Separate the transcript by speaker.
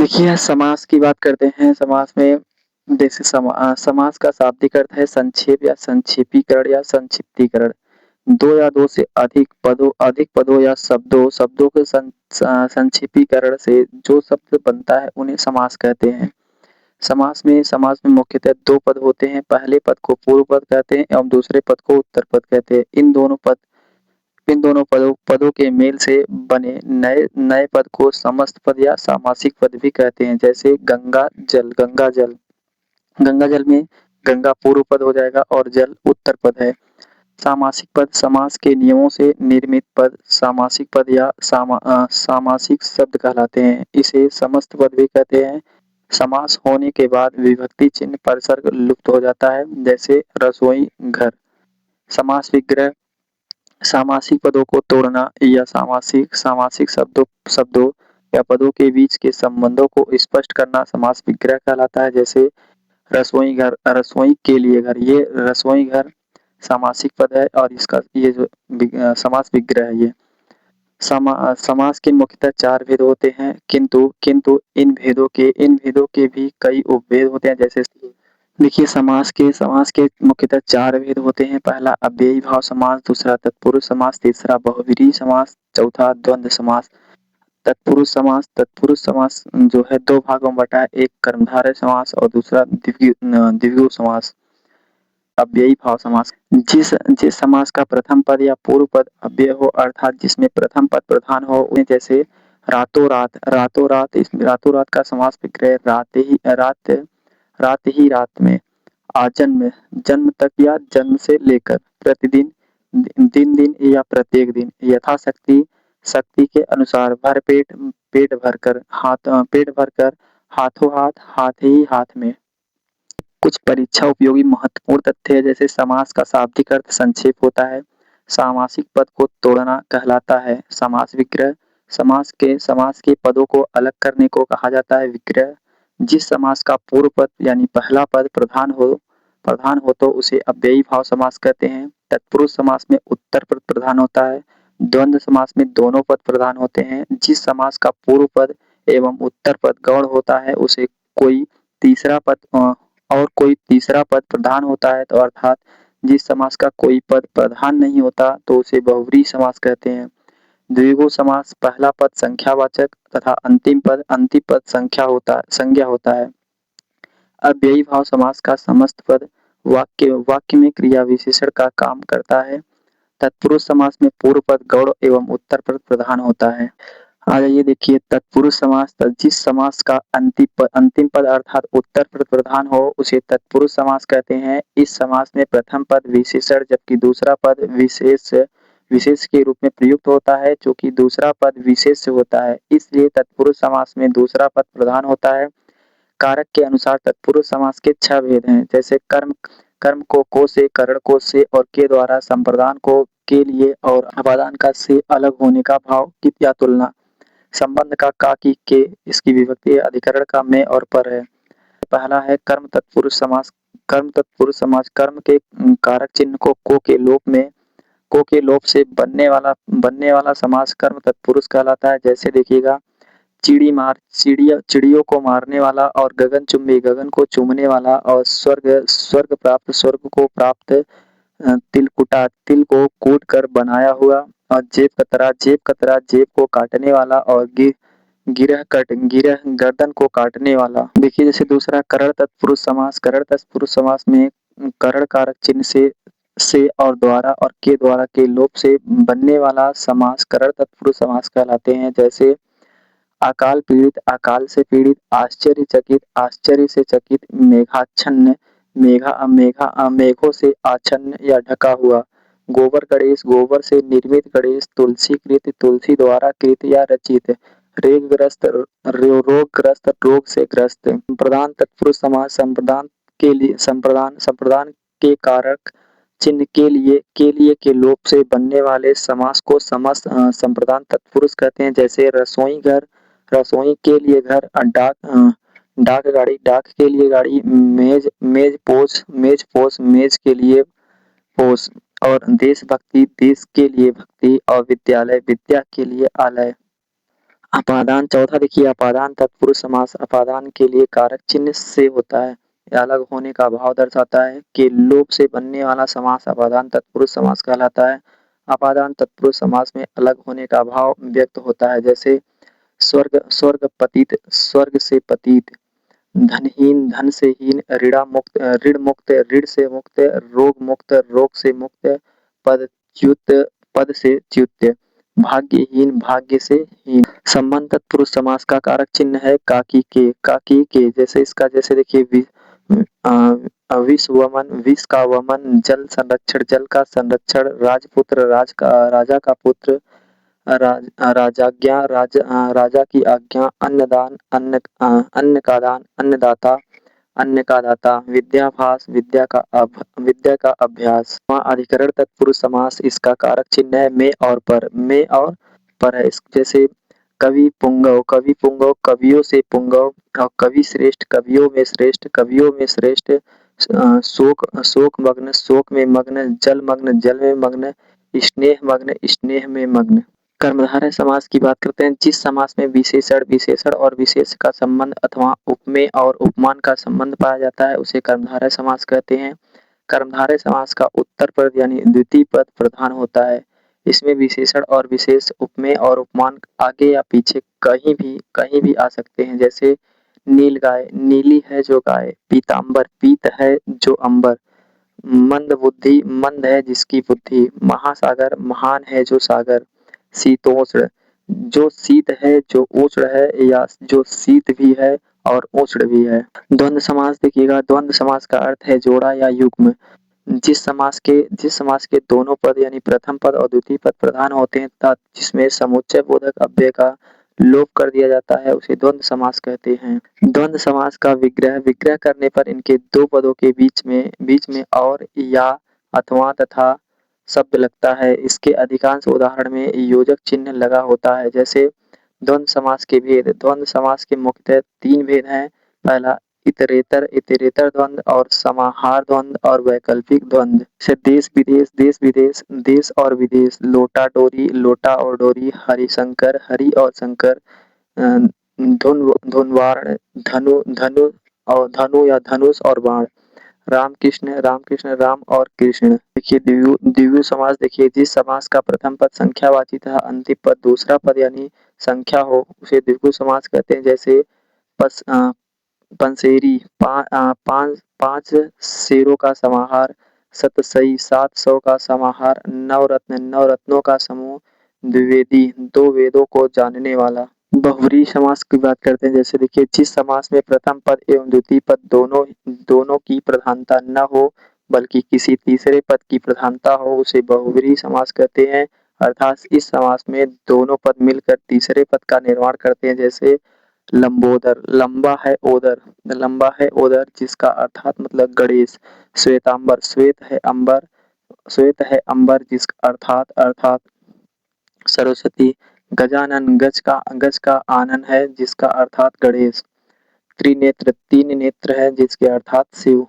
Speaker 1: देखिए, समास की बात करते हैं। समास में जैसे समास का शाब्दिक अर्थ है संक्षेप या संक्षेपीकरण या संक्षिप्तीकरण। 2 या 2 से अधिक पदों या शब्दों के संक्षेपीकरण से जो शब्द बनता है उन्हें समास कहते हैं। समास में मुख्यतः 2 पद होते हैं। पहले पद को पूर्व पद कहते हैं एवं दूसरे पद को उत्तर पद कहते हैं। इन दोनों पदों के मेल से बने नए नए पद को समस्त पद या सामासिक पद भी कहते हैं। जैसे गंगा जल में गंगा पूर्व पद हो जाएगा और जल उत्तर पद है। सामासिक पद समास के नियमों से निर्मित पद सामासिक पद या सामासिक शब्द कहलाते हैं। इसे समस्त पद भी कहते हैं। समास होने के बाद विभक्ति चिन्ह परसर्ग लुप्त हो जाता है। जैसे रसोई घर। समास विग्रह सामासिक पदों को तोड़ना या सामासिक सामासिक शब्दों या पदों के बीच के संबंधों को स्पष्ट करना समास विग्रह कहलाता है। जैसे रसोई घर, रसोई के लिए घर। ये रसोई घर सामासिक पद है और इसका ये जो समास विग्रह है ये। समास के मुख्यतः 4 भेद होते हैं, किंतु इन भेदों के भी कई उपभेद होते हैं। जैसे देखिए, समास के मुख्यतः 4 भेद होते हैं। पहला अव्ययी भाव समास, दूसरा तत्पुरुष समास, तीसरा बहुव्रीहि समास, चौथा द्वंद्व समास। तत्पुरुष समास जो है 2 भागों में बटा है। एक कर्मधारय समास और दूसरा द्विगु समास। अव्ययी भाव समास जिस समास का प्रथम पद या पूर्व पद अव्यय हो, अर्थात जिसमें प्रथम पद प्रधान हो, उन्हें जैसे रातों रात का समास विग्रह रात में, आजन्म जन्म तक या जन्म से लेकर, प्रतिदिन दिन या प्रत्येक दिन, यथाशक्ति शक्ति के अनुसार, पेट भरकर, हाथों हाथ ही हाथ में। कुछ परीक्षा उपयोगी महत्वपूर्ण तथ्य है। जैसे समास का शाब्दिक अर्थ संक्षेप होता है। सामासिक पद को तोड़ना कहलाता है समास विग्रह। समास के पदों को अलग करने को कहा जाता है विग्रह। जिस समास का पूर्व पद यानी पहला पद प्रधान हो तो उसे अव्ययी भाव समास कहते हैं। तत्पुरुष समास में उत्तर पद प्रधान होता है। द्वंद्व समास में दोनों पद प्रधान होते हैं। जिस समास का पूर्व पद एवं उत्तर पद गौण होता है उसे कोई तीसरा पद प्रधान होता है, तो अर्थात जिस समास का कोई पद प्रधान नहीं होता तो उसे बहुव्रीहि समास कहते हैं। द्विगु समास पहला पद संख्यावाचक तथा अंतिम पद संज्ञा होता है। अव्ययी भाव समास का समस्त पद वाक्य में क्रिया विशेषण का काम करता है। तत्पुरुष समास में पूर्व पद गौण एवं उत्तर पद प्रधान होता है। आ जाइए देखिए, तत्पुरुष समास जिस समास का अंतिम पद अर्थात उत्तर पद प्रधान हो उसे तत्पुरुष समास कहते हैं। इस समास में प्रथम पद विशेषण जबकि दूसरा पद विशेष के रूप में प्रयुक्त होता है, क्योंकि दूसरा पद विशेष होता है, इसलिए तत्पुरुष समास में दूसरा पद प्रधान होता है। कारक के अनुसार तत्पुरुष समास के 6 भेद हैं। जैसे कर्म को से, करण को से और के द्वारा, संप्रदान को के लिए और अपादान का से अलग होने का भाव की या तुलना, संबंध का की के, इसकी विभक्ति अधिकरण का में और पर है। पहला है कर्म तत्पुरुष समास। कर्म के कारक चिन्ह को के लोप से बनने वाला समास कर्म तत्पुरुष कहलाता है। जैसे देखिएगा, चिड़ियों को मारने वाला और गगन को चूमने वाला और स्वर्ग को प्राप्त, तिल को कूट कर बनाया हुआ और जेब कतरा जेब को काटने वाला और गिरह गर्दन को काटने वाला। देखिए जैसे दूसरा करण तत्पुरुष समास में करण कारक चिन्ह से और द्वारा और के द्वारा के लोप से बनने वाला समास करण तत्पुरुष समास कहलाते हैं। जैसे अकाल पीड़ित, अकाल से पीड़ित, आश्चर्य से चकित, मेघाच्छन्न, मेघों से आच्छन्न या ढका हुआ, गोबर गणेश, गोबर से निर्मित गणेश, तुलसीकृत, तुलसी द्वारा कृत या रचित, रोगग्रस्त, रोग से ग्रस्त। संप्रदान तत्पुरुष समास संप्रदान के कारक चिन्ह के लोप से बनने वाले समास को संप्रदान तत्पुरुष कहते हैं। जैसे रसोई घर, रसोई के लिए घर, डाक गाड़ी, डाक के लिए गाड़ी, मेज पोस मेज के लिए पोस, और देशभक्ति, देश के लिए भक्ति, और विद्यालय, विद्या के लिए आलय। अपादान चौथा देखिए अपादान तत्पुरुष समास अपादान के लिए कारक चिन्ह से होता है। यह अलग होने का भाव दर्शाता है कि लोप से बनने वाला समास अपादान तत्पुरुष समास कहलाता है। अपादान तत्पुरुष समास में अलग होने का भाव व्यक्त होता है, जैसे स्वर्ग स्वर्ग पतित स्वर्ग से पतित, धनहीन धन से हीन, ऋण मुक्त ऋण से मुक्त, रोग से मुक्त, पदच्युत पद से च्युत, भाग्यहीन भाग्य से हीन। संबंध तत्पुरुष समास का कारक चिन्ह है काकी के जैसे इसका जैसे देखिए विष वमन विष का वमन, जल संरक्षण जल का संरक्षण, राजपुत्र राजा का पुत्र, राजाज्ञा राजा की आज्ञा, अन्नदान अन्न का दान, अन्नदाता अन्न का दाता, विद्याभास विद्या का अभ्यास। अधिकरण तत्पुरुष समास इसका कारक चिन्ह है में और पर है। जैसे कवि पुंगव कवियों से पुंगव, और कवि श्रेष्ठ कवियों में श्रेष्ठ, शोक मग्न जल में मग्न, स्नेह में मग्न। कर्मधारय समास की बात करते हैं। जिस समास में विशेषण और विशेष का संबंध अथवा उपमेय और उपमान का संबंध पाया जाता है उसे कर्मधारय समास कहते हैं। कर्मधारय समास का उत्तर पद यानी द्वितीय पद प्रधान होता है। इसमें विशेषण और विशेष, उपमेय और उपमान आगे या पीछे कहीं भी आ सकते हैं। जैसे नील गाय नीली है जो गाय, पीताम्बर पीत है जो अंबर, मंद बुद्धि मंद है जिसकी बुद्धि, महासागर महान है जो सागर, शीतोष्ण जो शीत है जो उष्ण है या जो शीत भी है और उष्ण भी है। द्वंद्व समास देखिएगा, द्वंद्व समास का अर्थ है जोड़ा या युग्म। जिस समास के दोनों पद यानी प्रथम पद और द्वितीय पद प्रधान होते हैं तथा जिसमें समुच्चय बोधक अव्यय का लोप कर दिया जाता है उसे द्वंद्व समास कहते हैं। द्वंद्व समास का विग्रह करने पर इनके दो पदों के बीच में और या अथवा तथा शब्द लगता है। इसके अधिकांश उदाहरण में योजक चिन्ह लगा होता है। जैसे द्वंद्व समास के भेद, द्वंद्व समास के मुख्यतः तीन भेद हैं। पहला इतरेतर द्वंद्व और समाहार द्वंद्व और वैकल्पिक द्वंद्व। जैसे देश और विदेश, लोटा और डोरी, हरि और शंकर, धुनवार्ण धनु या धनुष और बाण, राम और कृष्ण। देखिए द्विगु समास देखिए, जिस समास का प्रथम पद संख्यावाची तथा अंतिम पद दूसरा पद यानी संख्या हो उसे द्विगु समास कहते हैं। जैसे पंसेरी पांच शेरों का समाहार, सतसई 700 का समाहार, नवरत्नों का समूह, द्विवेदी 2 वेदों को जानने वाला। बहुव्रीहि समास की बात करते हैं। जैसे देखिए, जिस समास में प्रथम पद एवं द्वितीय पद दोनों की प्रधानता न हो बल्कि किसी तीसरे पद की प्रधानता हो उसे बहुव्रीहि समास कहते हैं। अर्थात इस समास में दोनों पद मिलकर तीसरे पद का निर्माण करते हैं। जैसे लंबोदर लंबा है ओदर जिसका अर्थात मतलब गणेश, श्वेतांबर श्वेत है अंबर जिसका अर्थात सरस्वती, गजानन गज का आनन है जिसका अर्थात गणेश, त्रिनेत्र तीन नेत्र है जिसके अर्थात शिव।